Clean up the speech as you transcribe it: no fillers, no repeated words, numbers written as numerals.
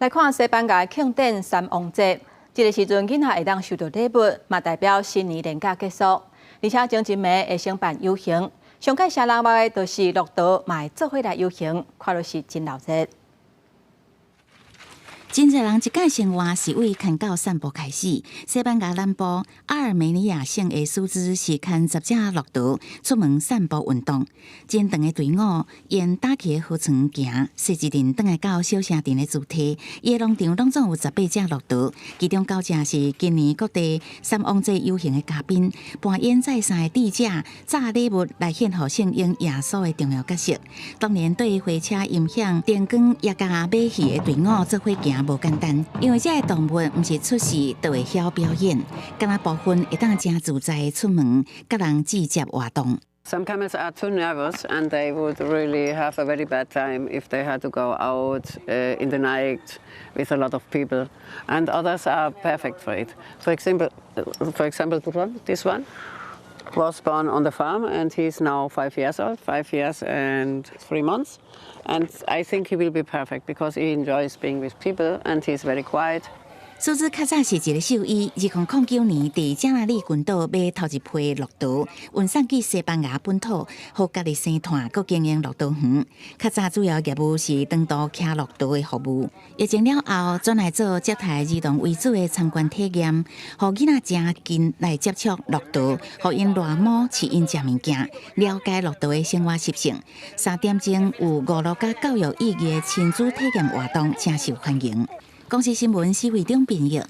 来看西班牙庆典三王节，这个时阵囡仔会当收到礼物，嘛代表新年连假结束。而且前一暝会先办游行，上届谁人捌的就是骆驼，嘛会做伙来游行，看落是真闹热。 真侪人一届生活是为牵狗散步开始。西班牙南部阿尔梅尼亚省的苏兹是牵10只骆驼出门散步运动。真长的队伍沿打起的河床行，细一阵转来到小城镇的主体。伊的农场拢总有18只骆驼，其中9只是今年各地三王节游行的嘉宾。搬演再生的智者炸礼物来献予圣婴耶稣的重要角色。当年对火车音响、电光也甲马戏的队伍做伙行。 无简单，因为这个动物毋是出世就会晓表演，敢若部分会当真自在的出门，甲人直接活动。 Some camels are too nervous and they would really have a very bad time if they had to go out in the night with a lot of people. And others are perfect for it. For example, this one was born on the farm and he's now 5 years old, 5 years and 3 months. And I think he will be perfect because he enjoys being with people and he's very quiet. 苏兹较早是一个兽医，2009年伫加那利群岛买头一批骆驼，运送去西班牙本土，互家己生团，佮经营骆驼园。较早主要业务是长途骑骆驼的服务。疫情了后，转来做接待儿童为主的参观体验，互囡仔真近来接触骆驼，互因乱摸饲因食物件，了解骆驼的生活习性。3点钟有5、6个教育意义的亲子体验活动，真受欢迎。公司新闻，施伟忠编译。